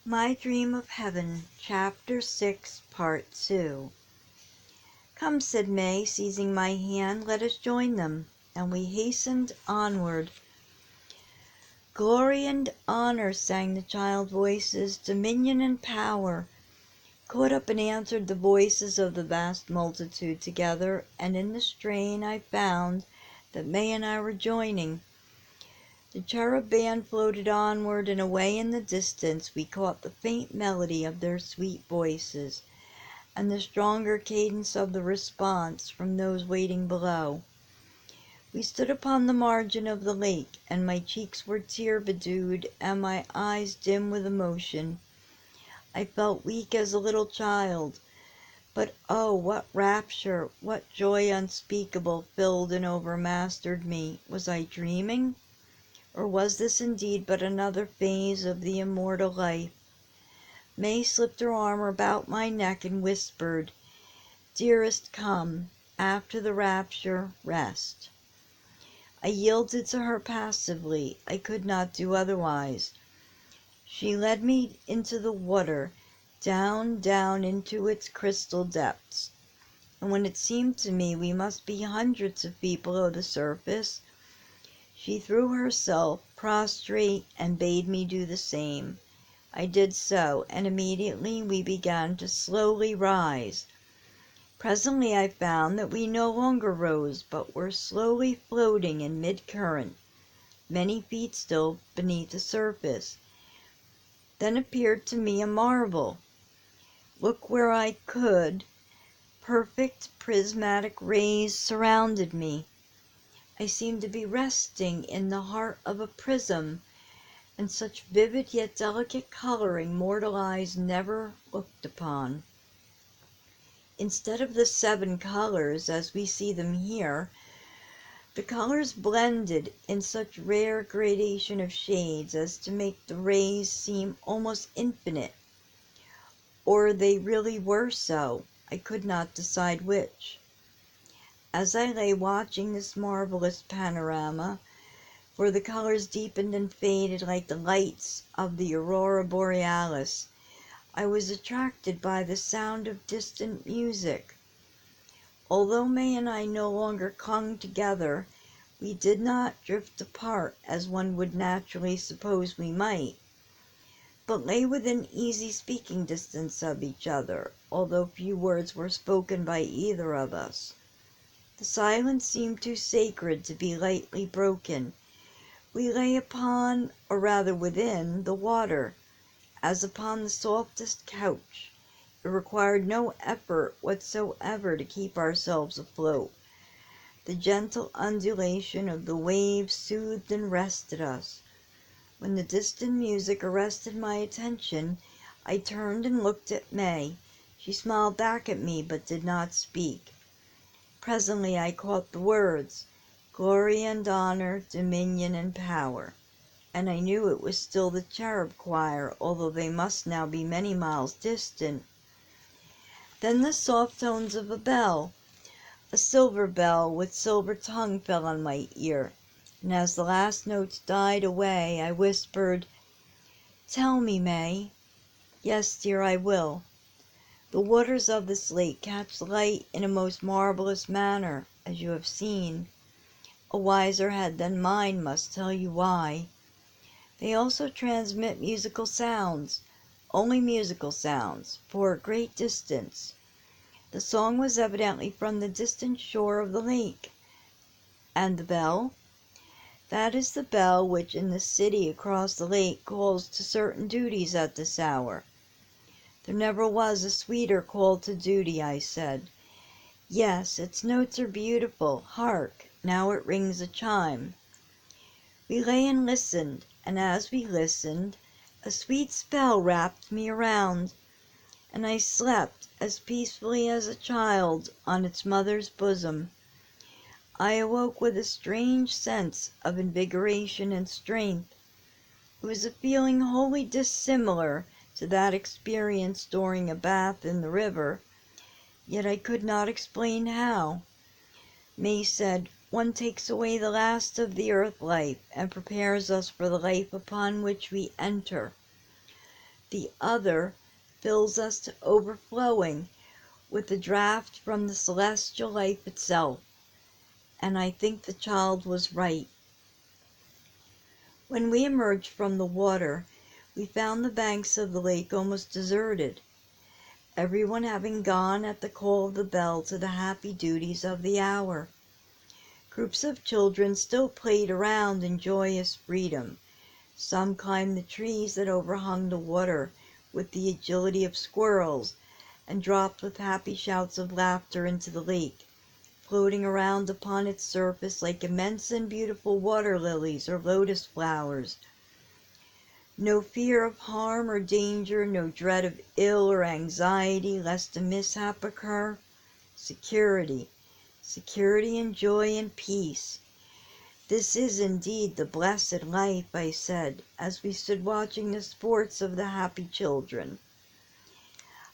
My Dream of Heaven, Chapter 6, Part 2. "Come," said May, seizing my hand, "let us join them." And we hastened onward. "Glory and honor," sang the child voices, "dominion and power," caught up and answered the voices of the vast multitude together, and in the strain I found that May and I were joining. The cherub band floated onward, and away in the distance we caught the faint melody of their sweet voices, and the stronger cadence of the response from those waiting below. We stood upon the margin of the lake, and my cheeks were tear-bedewed, and my eyes dim with emotion. I felt weak as a little child, but oh, what rapture, what joy unspeakable filled and overmastered me! Was I dreaming? Or was this indeed but another phase of the immortal life? May slipped her arm about my neck and whispered, "Dearest, come. After the rapture, rest." I yielded to her passively. I could not do otherwise. She led me into the water, down, down into its crystal depths, and when it seemed to me we must be hundreds of feet below the surface, she threw herself prostrate and bade me do the same. I did so, and immediately we began to slowly rise. Presently I found that we no longer rose, but were slowly floating in mid-current, many feet still beneath the surface. Then appeared to me a marvel. Look where I could, perfect prismatic rays surrounded me. I seemed to be resting in the heart of a prism, and such vivid yet delicate coloring mortal eyes never looked upon. Instead of the 7 colors as we see them here, the colors blended in such rare gradation of shades as to make the rays seem almost infinite. Or they really were so. I could not decide which. As I lay watching this marvelous panorama, for the colors deepened and faded like the lights of the aurora borealis, I was attracted by the sound of distant music. Although May and I no longer clung together, we did not drift apart as one would naturally suppose we might, but lay within easy speaking distance of each other, although few words were spoken by either of us. The silence seemed too sacred to be lightly broken. We lay upon, or rather within, the water, as upon the softest couch. It required no effort whatsoever to keep ourselves afloat. The gentle undulation of the waves soothed and rested us. When the distant music arrested my attention, I turned and looked at May. She smiled back at me, but did not speak. Presently I caught the words, "Glory and honor, dominion and power," and I knew it was still the cherub choir, although they must now be many miles distant. Then the soft tones of a bell, a silver bell with silver tongue, fell on my ear, and as the last notes died away, I whispered, "Tell me, May." "Yes, dear, I will. The waters of this lake catch light in a most marvelous manner, as you have seen. A wiser head than mine must tell you why. They also transmit musical sounds, only musical sounds, for a great distance." The song was evidently from the distant shore of the lake. "And the bell?" "That is the bell which in the city across the lake calls to certain duties at this hour." "There never was a sweeter call to duty," I said. "Yes, its notes are beautiful. Hark, now it rings a chime." We lay and listened, and as we listened, a sweet spell wrapped me around, and I slept as peacefully as a child on its mother's bosom. I awoke with a strange sense of invigoration and strength. It was a feeling wholly dissimilar to that experienced during a bath in the river, yet I could not explain how. May said, "One takes away the last of the earth life and prepares us for the life upon which we enter." The other fills us to overflowing with the draught from the celestial life itself. And I think the child was right. When we emerged from the water, we found the banks of the lake almost deserted, everyone having gone at the call of the bell to the happy duties of the hour. Groups of children still played around in joyous freedom. Some climbed the trees that overhung the water with the agility of squirrels, and dropped with happy shouts of laughter into the lake, floating around upon its surface like immense and beautiful water lilies or lotus flowers. No fear of harm or danger, no dread of ill or anxiety lest a mishap occur. Security, security and joy and peace. This is indeed the blessed life, I said, as we stood watching the sports of the happy children.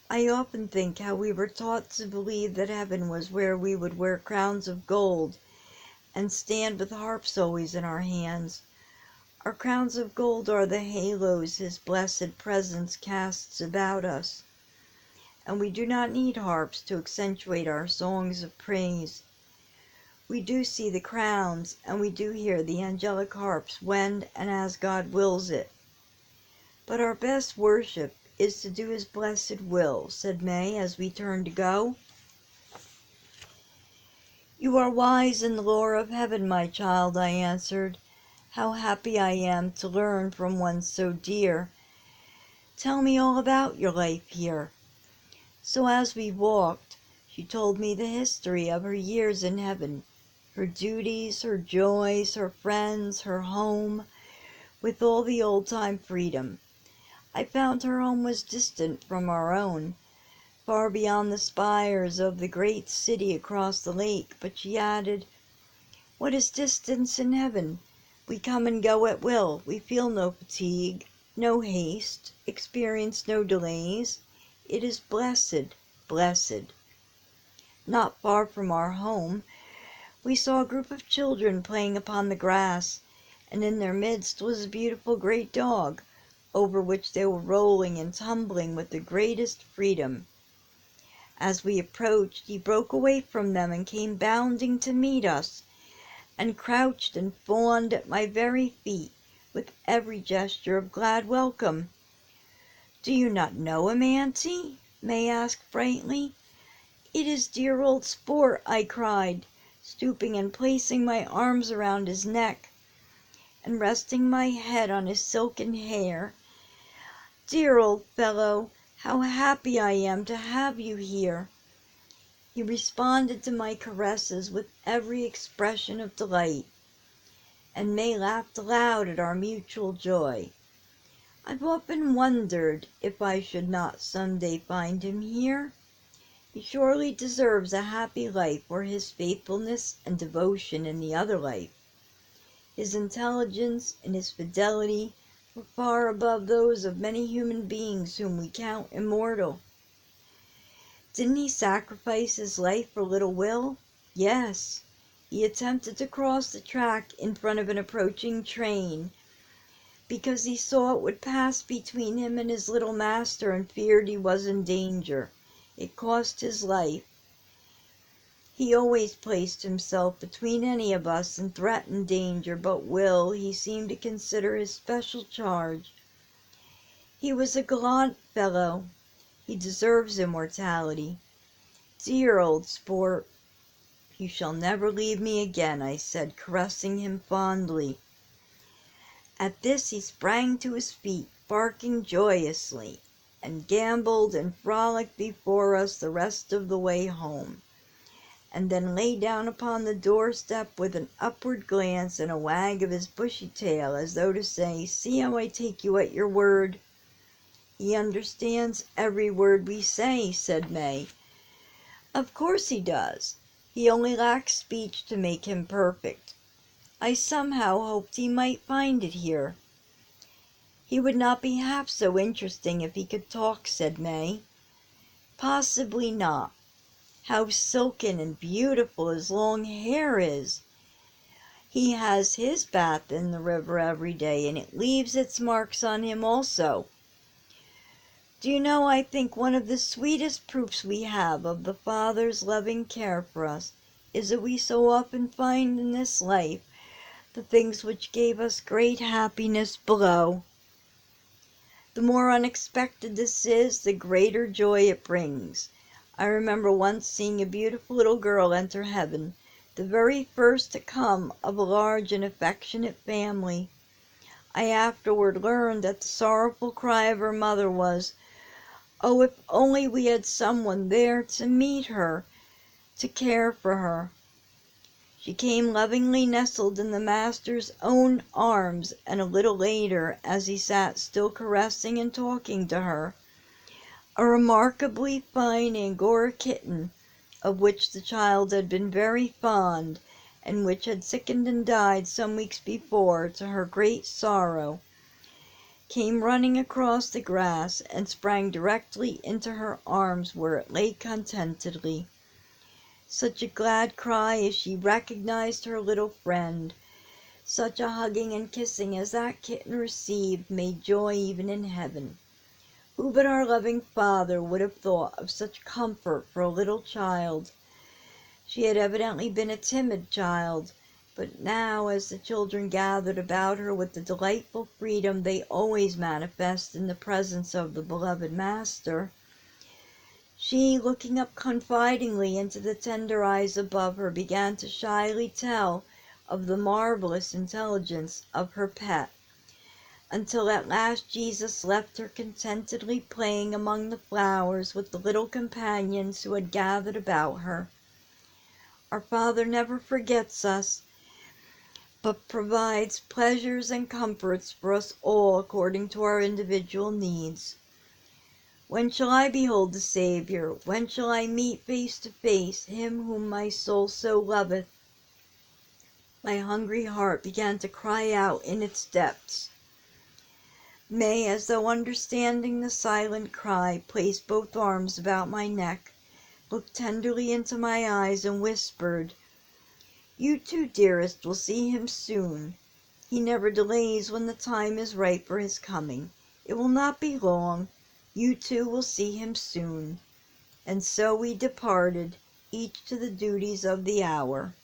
I often think how we were taught to believe that heaven was where we would wear crowns of gold and stand with harps always in our hands. Our crowns of gold are the halos His blessed presence casts about us, and we do not need harps to accentuate our songs of praise. We do see the crowns, and we do hear the angelic harps when and as God wills it. But our best worship is to do His blessed will, said May as we turned to go. You are wise in the lore of heaven, my child, I answered. How happy I am to learn from one so dear. Tell me all about your life here. So as we walked, she told me the history of her years in heaven, her duties, her joys, her friends, her home, with all the old-time freedom. I found her home was distant from our own, far beyond the spires of the great city across the lake, but she added, "What is distance in heaven? We come and go at will. We feel no fatigue, no haste, experience no delays. It is blessed, blessed." Not far from our home, we saw a group of children playing upon the grass, and in their midst was a beautiful great dog, over which they were rolling and tumbling with the greatest freedom. As we approached, he broke away from them and came bounding to meet us, and crouched and fawned at my very feet with every gesture of glad welcome. "Do you not know him, Auntie?" May asked brightly. "It is dear old Sport," I cried, stooping and placing my arms around his neck and resting my head on his silken hair. "Dear old fellow, how happy I am to have you here." He responded to my caresses with every expression of delight, and May laughed aloud at our mutual joy. "I've often wondered if I should not some day find him here. He surely deserves a happy life for his faithfulness and devotion in the other life. His intelligence and his fidelity were far above those of many human beings whom we count immortal. Didn't he sacrifice his life for little Will? Yes. He attempted to cross the track in front of an approaching train because he saw it would pass between him and his little master and feared he was in danger. It cost his life. He always placed himself between any of us and threatened danger, but Will he seemed to consider his special charge. He was a gallant fellow. He deserves immortality. Dear old Sport." "You shall never leave me again," I said, caressing him fondly. At this he sprang to his feet, barking joyously, and gamboled and frolicked before us the rest of the way home, and then lay down upon the doorstep with an upward glance and a wag of his bushy tail, as though to say, "See how I take you at your word." "He understands every word we say," said May. "Of course he does. He only lacks speech to make him perfect. I somehow hoped he might find it here." "He would not be half so interesting if he could talk," said May. "Possibly not. How silken and beautiful his long hair is! He has his bath in the river every day, and it leaves its marks on him also. Do you know, I think one of the sweetest proofs we have of the Father's loving care for us is that we so often find in this life the things which gave us great happiness below. The more unexpected this is, the greater joy it brings. I remember once seeing a beautiful little girl enter heaven, the very first to come of a large and affectionate family. I afterward learned that the sorrowful cry of her mother was, "Oh, if only we had someone there to meet her, to care for her." She came lovingly nestled in the Master's own arms, and a little later, as he sat still caressing and talking to her, a remarkably fine Angora kitten, of which the child had been very fond, and which had sickened and died some weeks before, to her great sorrow, came running across the grass and sprang directly into her arms, where it lay contentedly. Such a glad cry as she recognized her little friend, such a hugging and kissing as that kitten received, made joy even in heaven. Who but our loving Father would have thought of such comfort for a little child? She had evidently been a timid child, but now, as the children gathered about her with the delightful freedom they always manifest in the presence of the beloved Master, she, looking up confidingly into the tender eyes above her, began to shyly tell of the marvelous intelligence of her pet, until at last Jesus left her contentedly playing among the flowers with the little companions who had gathered about her. Our Father never forgets us, but provides pleasures and comforts for us all according to our individual needs. When shall I behold the Saviour? When shall I meet face to face him whom my soul so loveth? My hungry heart began to cry out in its depths. May, as though understanding the silent cry, placed both arms about my neck, looked tenderly into my eyes, and whispered, "You too, dearest, will see him soon. He never delays when the time is right for his coming. It will not be long. You too will see him soon." And so we departed, each to the duties of the hour.